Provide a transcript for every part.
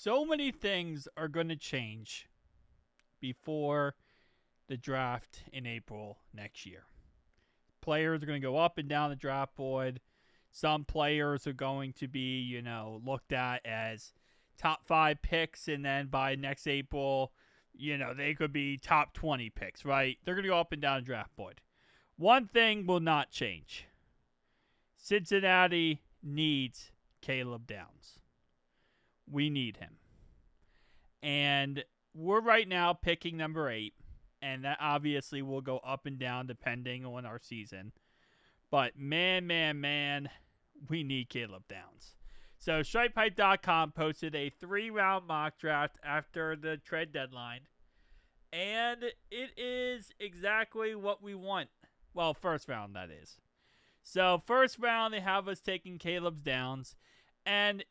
So many things are going to change before the draft in April next year. Players are going to go up and down the draft board. Some players are going to be, looked at as top 5 picks, and then by next April, they could be top 20 picks, right? They're going to go up and down the draft board. One thing will not change. Cincinnati needs Caleb Downs. We need him. And we're right now picking number 8. And that obviously will go up and down depending on our season. But man, we need Caleb Downs. So StrikePipe.com posted a 3-round mock draft after the trade deadline. And it is exactly what we want. Well, first round, that is. So first round, they have us taking Caleb Downs. And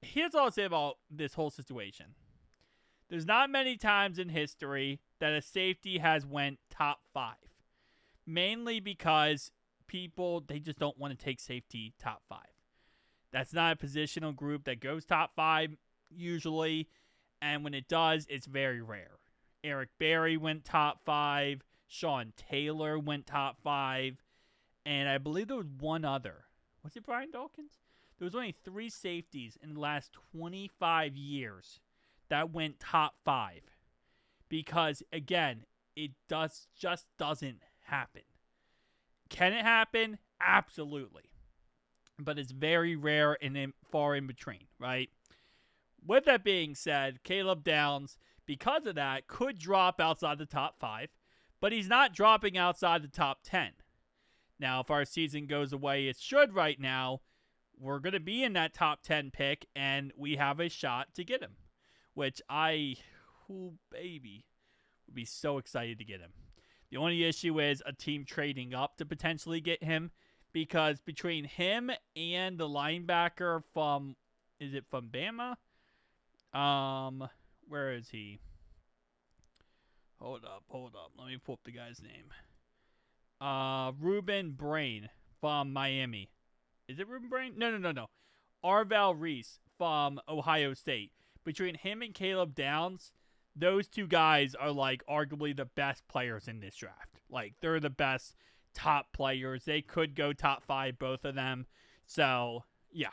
here's all I'll say about this whole situation. There's not many times in history that a safety has went top 5. Mainly because people, they just don't want to take safety top 5. That's not a positional group that goes top 5 usually. And when it does, it's very rare. Eric Berry went top 5. Sean Taylor went top 5. And I believe there was one other. Was it Brian Dawkins? There was only 3 safeties in the last 25 years that went top 5. Because, again, it just doesn't happen. Can it happen? Absolutely. But it's very rare and far in between, right? With that being said, Caleb Downs, because of that, could drop outside the top 5. But he's not dropping outside the top 10. Now, if our season goes the way it should right now, we're going to be in that top 10 pick, and we have a shot to get him. Which would be so excited to get him. The only issue is a team trading up to potentially get him, because between him and the linebacker from Bama? Where is he? Hold up. Let me pull up the guy's name. Ruben Brain from Miami. Is it Ruben Brain? No. Arval Reese from Ohio State. Between him and Caleb Downs, those two guys are like arguably the best players in this draft. Like, they're the best top players. They could go top 5, both of them. So, yeah.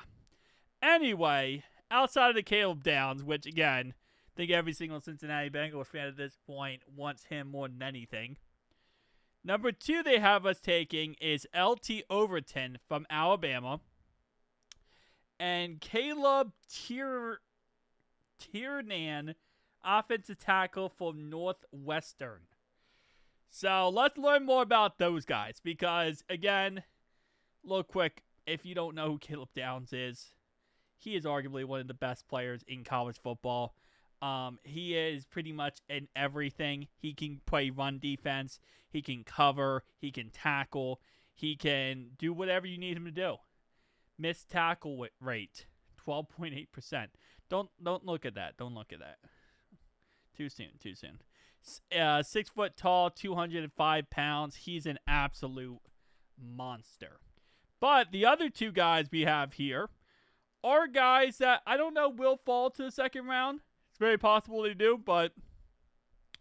Anyway, outside of the Caleb Downs, which again, I think every single Cincinnati Bengals fan at this point wants him more than anything. Number 2 they have us taking is LT Overton from Alabama. And Caleb Tiernan, offensive tackle from Northwestern. So let's learn more about those guys. Because, again, real quick, if you don't know who Caleb Downs is, he is arguably one of the best players in college football. He is pretty much in everything. He can play run defense. He can cover. He can tackle. He can do whatever you need him to do. Missed tackle rate, 12.8%. Don't look at that. Don't look at that. Too soon. 6 foot tall, 205 pounds. He's an absolute monster. But the other 2 guys we have here are guys that I don't know will fall to the second round. It's very possible they do, but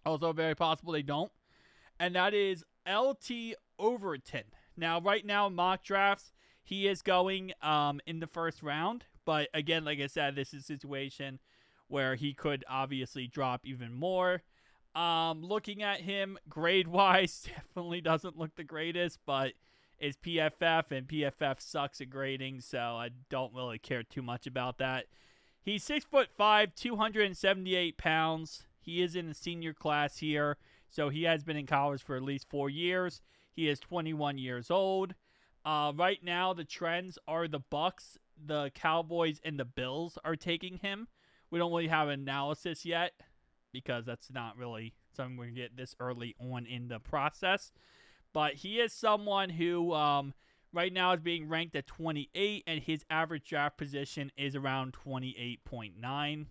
also very possible they don't. And that is LT Overton. Now, right now, mock drafts, he is going in the first round. But again, like I said, this is a situation where he could obviously drop even more. Looking at him grade-wise, definitely doesn't look the greatest, but it's PFF, and PFF sucks at grading, so I don't really care too much about that. He's 6'5", 278 pounds. He is in the senior class here, so he has been in college for at least 4 years. He is 21 years old. Right now, the trends are the Bucks, the Cowboys, and the Bills are taking him. We don't really have an analysis yet because that's not really something we're going to get this early on in the process. But he is someone who right now is being ranked at 28, and his average draft position is around 28.9.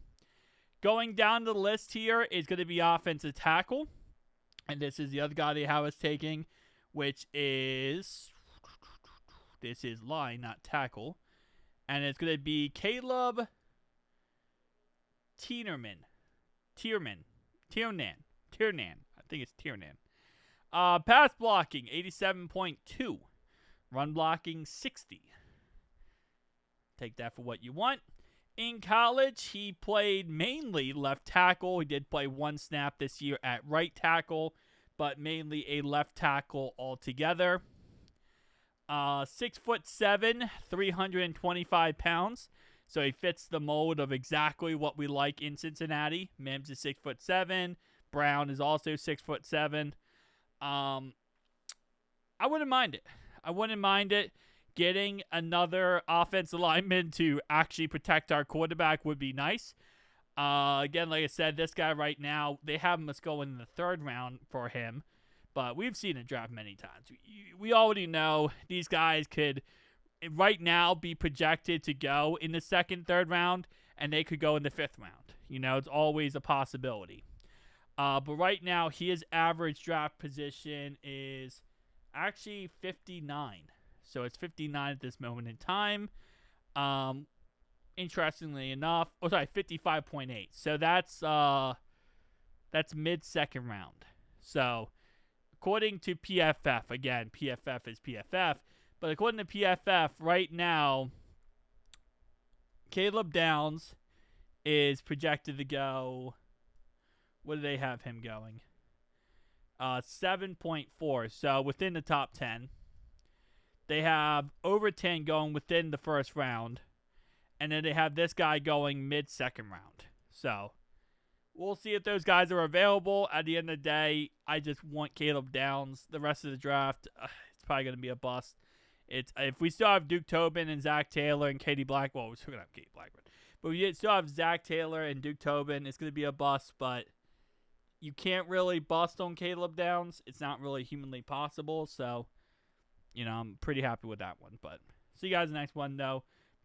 Going down the list here is going to be offensive tackle. And this is the other guy they have us taking, which is... This is line, not tackle. And it's going to be Caleb Tiernan. I think it's Tiernan. Pass blocking, 87.2. Run blocking, 60. Take that for what you want. In college, he played mainly left tackle. He did play one snap this year at right tackle, but mainly a left tackle altogether. 6'7", 325 pounds. So he fits the mold of exactly what we like in Cincinnati. Mims is 6'7". Brown is also 6'7". I wouldn't mind it. Getting another offensive lineman to actually protect our quarterback would be nice. Again, like I said, this guy right now, they have him going in the 3rd round for him. But we've seen it draft many times. We already know these guys could, right now, be projected to go in the 2nd, 3rd round, and they could go in the 5th round. You know, it's always a possibility. But right now, his average draft position is actually 59. So it's 59 at this moment in time. Interestingly enough, 55.8. So that's mid-2nd round. So according to PFF, again, PFF is PFF, but according to PFF, right now, Caleb Downs is projected to go. What do they have him going? 7.4. So within the top 10. They have Overton going within the 1st round. And then they have this guy going mid-2nd round. So we'll see if those guys are available. At the end of the day, I just want Caleb Downs. The rest of the draft, it's probably going to be a bust. If we still have Duke Tobin and Zach Taylor and Katie Blackwell, we're still going to have Katie Blackburn. But we still have Zach Taylor and Duke Tobin. It's going to be a bust, but you can't really bust on Caleb Downs. It's not really humanly possible. So, you know, I'm pretty happy with that one. But see you guys in the next one, though.